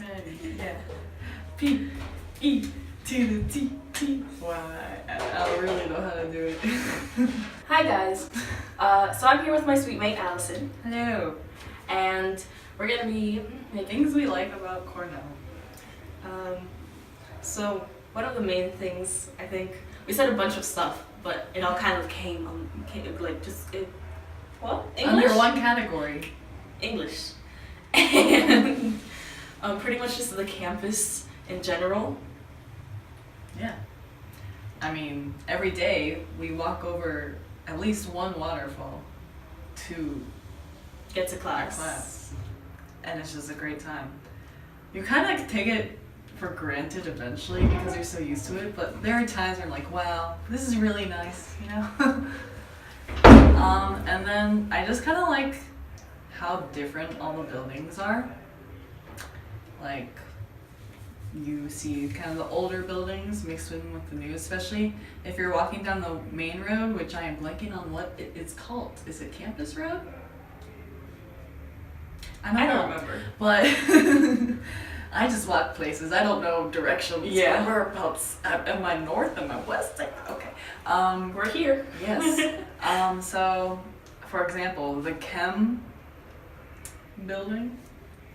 Petty. Yeah. P-E to the T-T. Wow, I don't really know how to do it. Hi guys. So I'm here with my sweet mate Allison. Hello. And we're gonna be making Things we like about Cornell. So one of the main things, I think, we said a bunch of stuff, but it all kind of came like just what? English? Under one category. English. And pretty much just the campus in general. Yeah. I mean, every day we walk over at least one waterfall to Get to our class. class. And it's just a great time. You kind of take it for granted eventually because you're so used to it, but there are times where I'm like, wow, this is really nice, you know? And then I just kind of like how different all the buildings are. Like, you see kind of the older buildings mixed in with the new, especially if you're walking down the main road, which I am blanking on what it's called. Is it Campus Road? I don't remember. But I just walk places. I don't know directions. Yeah. Whereabouts? Am I north? Am I west? Okay. We're here. Yes. So, for example, the chem building,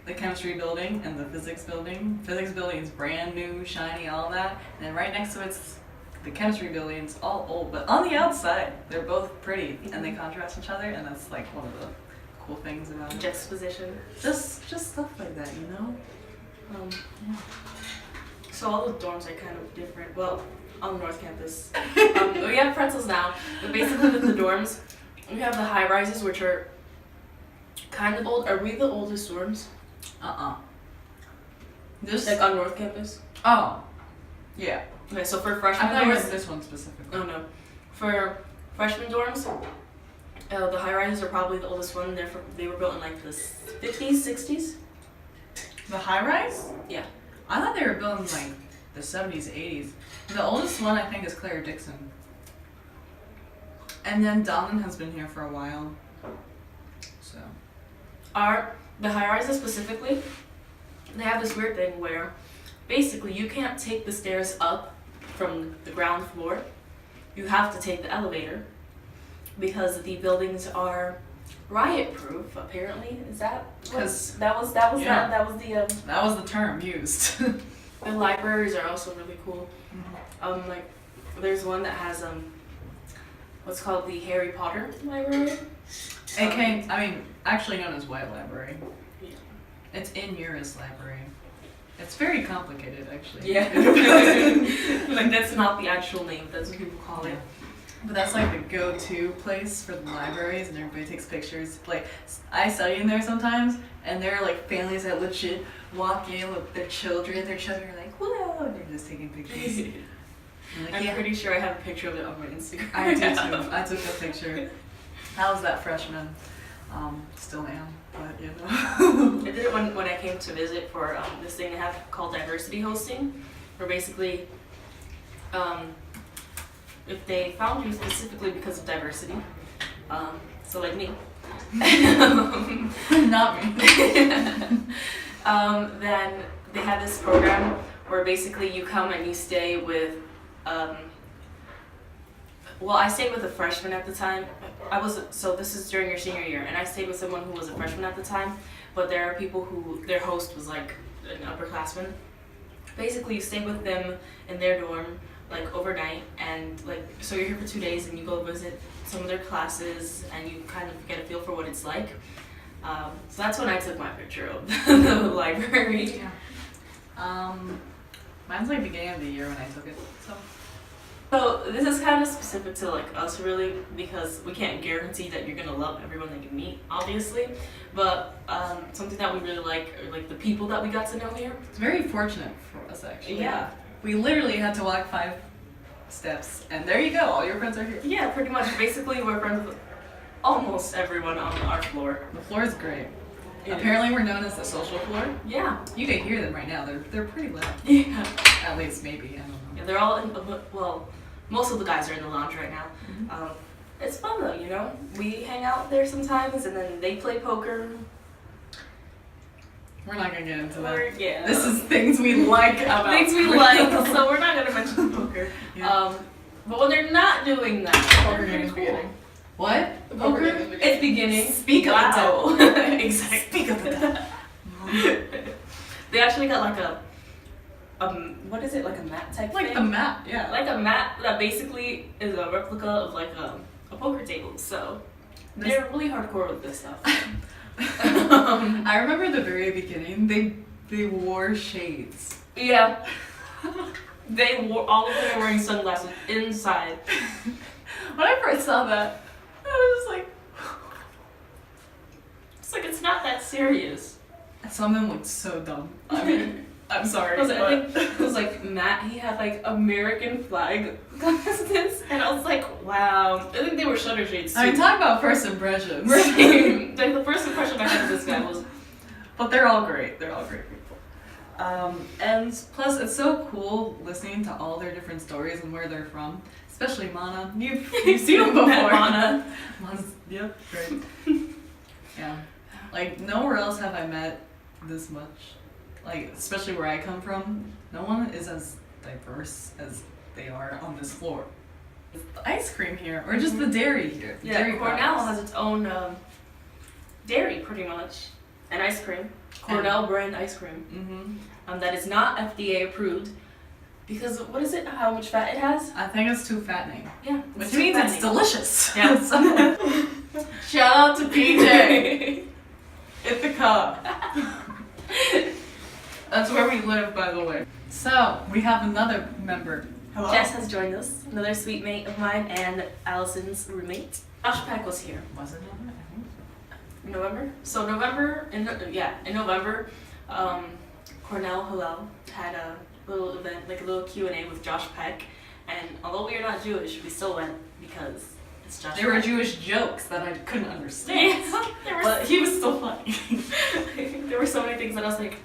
the chemistry building, and the physics building. Physics building is brand new, shiny, all that. And then right next to it's the chemistry building. It's all old, but on the outside, they're both pretty, and they contrast each other, and that's like one of the cool things about it. Juxtaposition. Just stuff like that, you know? Yeah. So all the dorms are kind of different. Well, on the North Campus. We have pretzels now, but basically with the dorms, we have the high rises, which are kind of old. Are we the oldest dorms? This Like on North Campus? oh, yeah. Okay, so for I freshman thought it was dorms, this one specifically. oh no, for freshman dorms, the high rises are probably the oldest one. They were built in like the 50s, 60s. The high rise? Yeah. I thought they were built in like the 70s, 80s. The oldest one I think is Claire Dixon. And then Donnan has been here for a while. So. The high rises specifically, they have this weird thing where basically you can't take the stairs up from the ground floor. You have to take the elevator because the buildings are riot proof, apparently. Is that what- 'Cause- that was yeah. that was the That was the term used. the libraries are also really cool. Mm-hmm. Like there's one that has what's called the Harry Potter library. Actually known as White Library. Yeah. It's in Ura's library. It's very complicated, actually. Yeah. Like that's not the actual name, that's what people call it. But that's like the go-to place for the libraries, and everybody takes pictures. Like, I study in there sometimes, and there are like families that legit walk in with their children. Their children are like, whoa, and they're just taking pictures. Like, I'm yeah. pretty sure I have a picture of it on my Instagram. I did too. I took a picture. I was that freshman. Still am, but you know. I did it when I came to visit for this thing they have called diversity hosting, where basically, if they found you specifically because of diversity, so like me, Not me. then they have this program where basically you come and you stay with, well, I stayed with a freshman at the time. So this is during your senior year, and I stayed with someone who was a freshman at the time, but there are people who, their host was like an upperclassman. Basically, you stay with them in their dorm, like overnight, and like, so you're here for 2 days, and you go visit some of their classes, and you kind of get a feel for what it's like. So that's when I took my picture of the library. Yeah. Mine's like beginning of the year when I took it, so. So this is kind of specific to like us really, because we can't guarantee that you're gonna love everyone that you meet, obviously. But something that we really like are like the people that we got to know here. It's very fortunate for us, actually. Yeah. We literally had to walk 5 steps, and there you go, all your friends are here. Yeah, pretty much. Basically, we're friends with almost everyone on our floor. The floor is great. It Apparently we're known as the social floor. Yeah. You can hear them right now, they're pretty loud. Yeah. At least, maybe, I don't know. Yeah, they're all in, well, most of the guys are in the lounge right now. Mhm. It's fun though, you know? We hang out there sometimes, and then they play poker. We're not gonna get into that. Yeah. This is things we like about things we like, so we're not gonna mention poker. Yeah. But when they're not doing that, Poker they're game is pretty cool. beginning. What? The poker game is beginning. It's beginning. Speak of the Wow. devil. Exactly. Speak of the devil. They actually got like a what is it, like a mat type Like thing? the map, yeah. Like a mat that basically is a replica of like a poker table. So they're really hardcore with this stuff. I remember the very beginning. They wore shades. Yeah. All of them were wearing sunglasses inside. When I first saw that, I was just like, It's like it's not that serious. some of them looked so dumb. I mean, I'm sorry. I think but it was like Matt, he had like American flag glasses, and I was like, wow. I think they were shutter shades too. I mean, talk about first impressions. Like the first impression I had of this guy was, But they're all great. They're all great people. And plus, it's so cool listening to all their different stories and where they're from. Especially Mana. You've seen them before. Met Mana. Mana's, yep, great. Yeah. Like, nowhere else have I met this much. Like, especially where I come from, no one is as diverse as they are on this floor. It's the ice cream here, or just the dairy here. The Yeah, dairy Cornell products. has its own dairy, pretty much, and ice cream. Cornell brand ice cream. Mm-hmm. That is not FDA approved because what is it? How much fat it has? I think it's too fattening. Yeah, Which too means it's fattening. delicious. Yeah. So, shout out to PJ. Ithaca. That's where we live, by the way. So, we have another member. Hello? Jess has joined us, another sweet mate of mine and Allison's roommate. Josh Peck was here. Was it November? I think so. November. So in November, Cornell Hillel had a little event, like a little Q&A with Josh Peck, and although we are not Jewish, we still went because it's Josh. There were Peck. Jewish jokes that I couldn't understand. There were But he was still funny. there were so many things that I was like,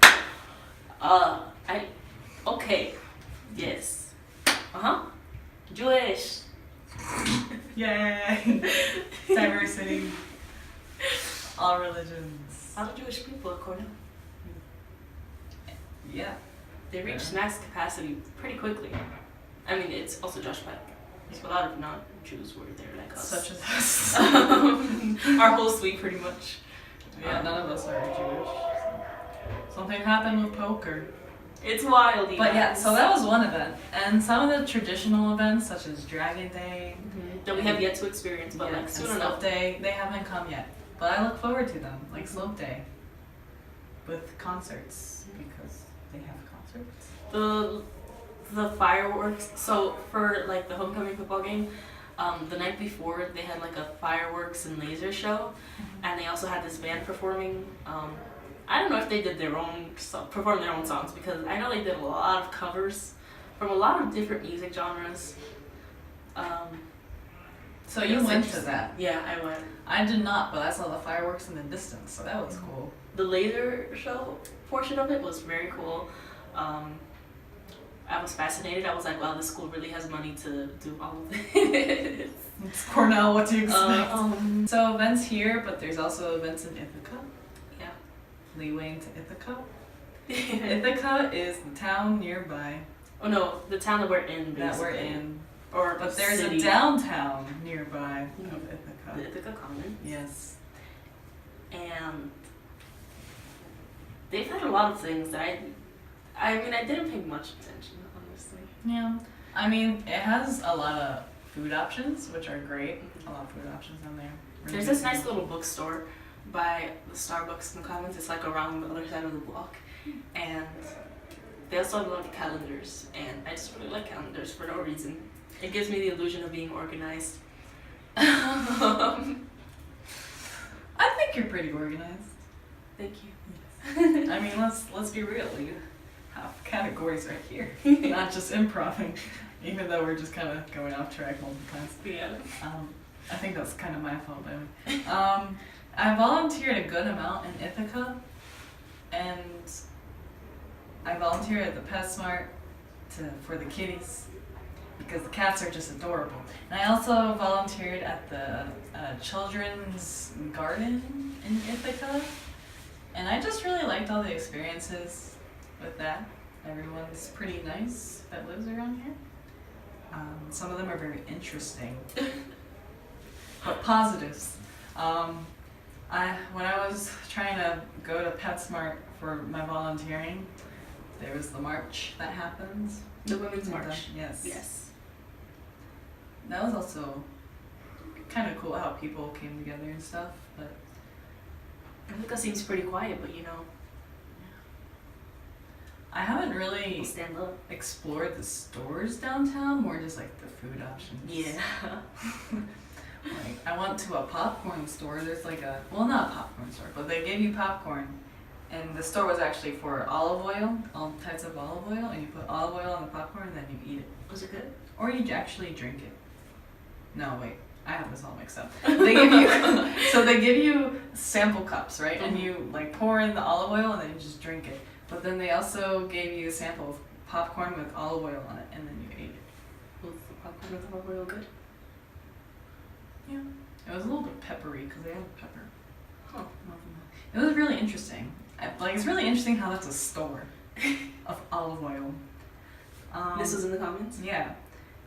okay, yes, Jewish. Yay! Diversity. All religions. A lot of Jewish people at Cornell. Yeah. They reached Yeah. max capacity pretty quickly. I mean, it's also Josh Peck. So a lot of non-Jews were there like us. Such as us. Our whole suite, pretty much. Yeah, none of us are Jewish. Something happened with poker. It's wild. But yeah, guys. so that was one event. And some of the traditional events, such as Dragon Day, that we have yet to experience, but yeah, like soon and enough. Slope Day, they haven't come yet. But I look forward to them, like Slope Day. With concerts, because they have concerts. The fireworks. So for like the homecoming football game, the night before they had like a fireworks and laser show, and they also had this band performing. I don't know if they did perform their own songs because I know they did a lot of covers from a lot of different music genres. So you That's went to interesting. that. Yeah, I went. I did not, but I saw the fireworks in the distance, so that was cool. The laser show portion of it was very cool. I was fascinated. I was like, wow, this school really has money to do all of this. It's Cornell, what do you expect? Um, So events here, but there's also events in Ithaca. yeah. Leeway into Ithaca. Ithaca is the town nearby Oh no, the town that we're in. that we're basically. in. Or But there's city. a downtown nearby Mhm. of The Ithaca. Ithaca Commons. Yes. And they've had a lot of things that I mean, I didn't pay much attention, honestly. Yeah. I mean, it has a lot of food options, which are great. A lot of food options on there. Really There's good this nice food. little bookstore by the Starbucks in the Commons. It's like around the other side of the block. And they also have a lot of calendars. And I just really like calendars for no reason. It gives me the illusion of being organized. I think you're pretty organized. Thank you. I mean, let's be real. You have categories right here, not just improving. Even though we're just kind of going off track multiple times. Yeah. I think that's kind of my fault, by the way. I volunteered a good amount in Ithaca, and I volunteered at the PetSmart for the kitties because the cats are just adorable. And I also volunteered at the children's garden in Ithaca, And I just really liked all the experiences with that. Everyone's pretty nice that lives around here. Some of them are very interesting, but positives. When I was trying to go to PetSmart for my volunteering, there was the march that happens. The Women's March. Yes. Yes. That was also kind of cool how people came together and stuff, but Ithaca seems pretty quiet, but you know, I haven't really we'll stand up. explored the stores downtown, more just like the food options. Yeah. Like, I went to a popcorn store. There's like well, not a popcorn store, but they gave you popcorn. And the store was actually for olive oil, all types of olive oil, and you put olive oil on the popcorn and then you eat it. Was it good? Or you actually drink it. No, wait, I have this all mixed up. They give you, so they give you sample cups, right? And you like pour in the olive oil and then you just drink it. But then they also gave you a sample of popcorn with olive oil on it, and then you ate it. Was the popcorn with olive oil good? Yeah. It was a little bit peppery because they had pepper. Huh. It was really interesting. Like, it's really interesting how that's a store of olive oil. This was in the comments? Yeah.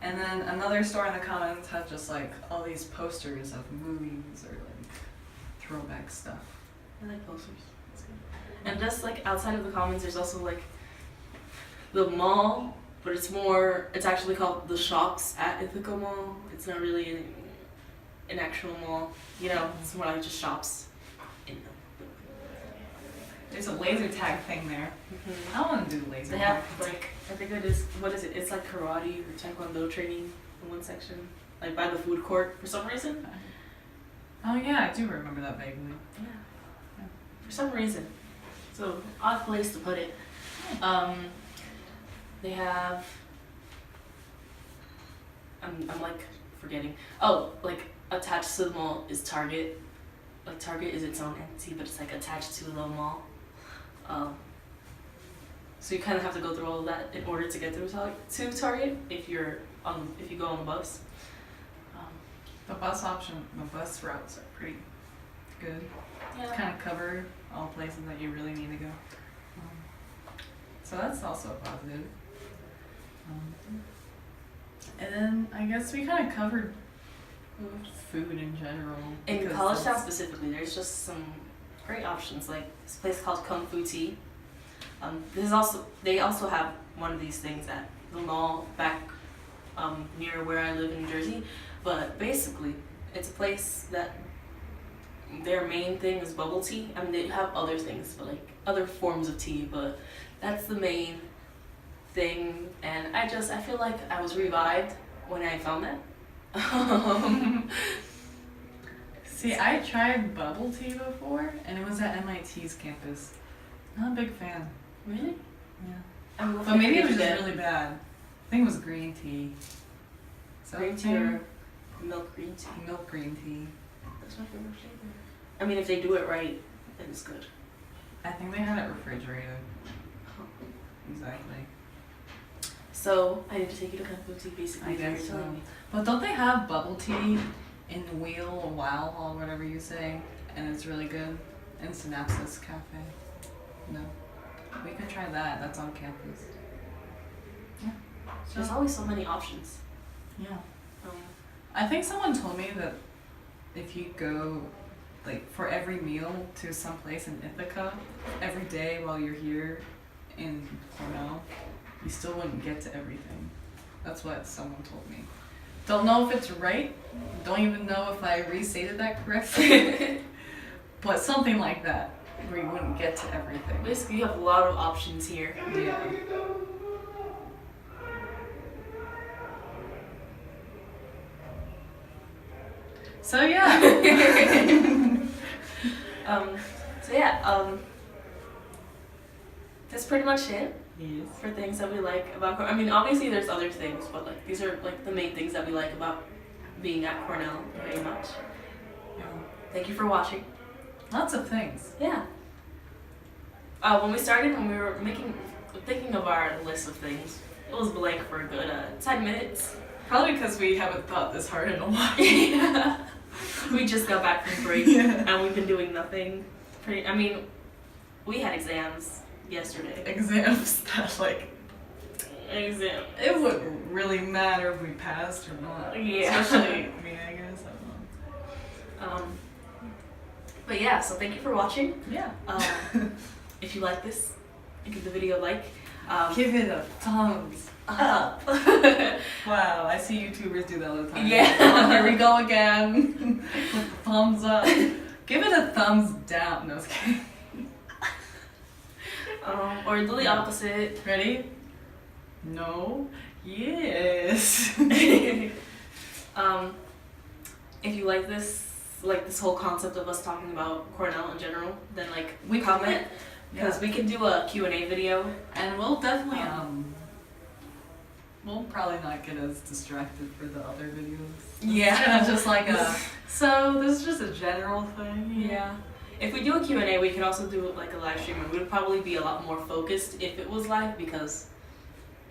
And then another store in the comments had just like all these posters of movies or like throwback stuff. I like posters. That's good. And just like outside of the comments, there's also like the mall, but it's actually called the Shops at Ithaca Mall. It's not really an actual mall, you know, it's more like just shops. There's a laser tag thing there. Mm-hmm. I want to do laser They tag. have like, I think it is, what is it? It's like karate or taekwondo training in one section, like by the food court for some reason. Oh yeah, I do remember that vaguely. Yeah. For some reason. So odd place to put it. They have. I'm like forgetting. Oh, like attached to the mall is Target. Like Target is its own entity, but it's like attached to the mall. So you kind of have to go through all of that in order to get through to Target if you go on the bus. The bus routes are pretty good. Yeah. Kind of cover all places that you really need to go. So that's also a positive. And then I guess we kind of covered food in general. In College Town specifically, there's just some great options, like this place called Kung Fu Tea. They also have one of these things at the mall back near where I live in New Jersey. But basically, it's a place that their main thing is bubble tea. I mean, they have other things, but like other forms of tea, but that's the main thing. And I feel like I was revived when I found that. See, I tried bubble tea before, and it was at MIT's campus. Not a big fan. Really? Yeah. But maybe it was just really bad. I think it was green tea. Green tea or milk green tea? Milk green tea. That's my favorite flavor. I mean, if they do it right, then it's good. I think they had it refrigerated. Exactly. So, I need to take you to Kung Fu Tea, basically. I guess you're so. telling me. But don't they have bubble tea in Wow Hall, whatever you say, and it's really good? In Synapsis Cafe. No. We could try that. That's on campus. Yeah. There's always so many options. Yeah. I think someone told me that if you go, like, for every meal to some place in Ithaca, every day while you're here in Cornell, you still wouldn't get to everything. That's what someone told me. Don't know if it's right. Don't even know if I restated that correctly. But something like that, where you wouldn't get to everything. Basically, you have a lot of options here. Yeah. So yeah. That's pretty much it. Yes. For things that we like about Cornell. I mean, obviously there's other things, but like these are like the main things that we like about being at Cornell very much. Thank you for watching. Lots of things. Yeah. When we started, when we were thinking of our list of things, it was blank for a good 10 minutes. Probably because we haven't thought this hard in a while. Yeah. We just got back from break, and we've been doing nothing. we had exams yesterday. Exams that like Exam. it wouldn't really matter if we passed or not. Yeah. Especially me, I guess. I don't know. But yeah, so thank you for watching. Yeah. If you like this, give the video a like. Give it a thumbs up. up. Wow, I see YouTubers do that all the time. Yeah. Oh, here we go again. With the thumbs up. Give it a thumbs down. No, I was kidding. Or do the opposite. Ready? No. Yes. If you like this whole concept of us talking about Cornell in general, then like We comment, because Yeah. we can do a Q&A video. And we'll definitely we'll probably not get as distracted for the other videos. Yeah. It's kind of just like so this is just a general thing. Yeah. If we do a Q&A, we can also do like a live stream, and we would probably be a lot more focused if it was live, because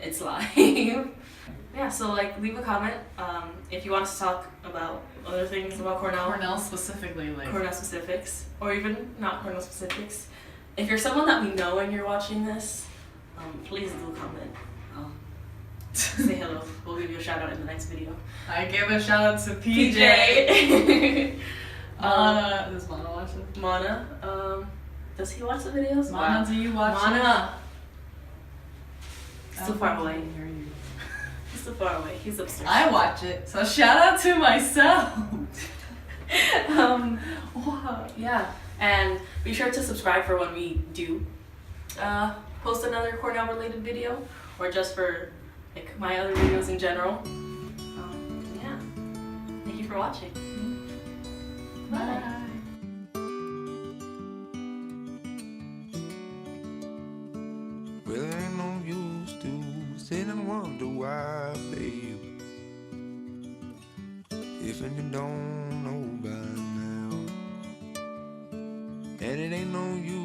it's live. Yeah, so like leave a comment if you want us to talk about other things about Cornell. Cornell specifically, like Cornell specifics, or even not Cornell specifics. If you're someone that we know and you're watching this, please do comment. Say hello. We'll give you a shout out in the next video. I give a shout out to PJ. PJ. Does Mana watch it? Mana. Does he watch the videos? Mana, do you watch it? Mana. He's I too far don't away. think I can hear you. He's too far away. He's upstairs. I watch it, so shout out to myself. Wow. Yeah, and be sure to subscribe for when we do post another Cornell related video, or just for like my other videos in general. Yeah. Thank you for watching. Bye. Well, there ain't no use to sit and wonder why, babe. If you don't know by now, and it ain't no use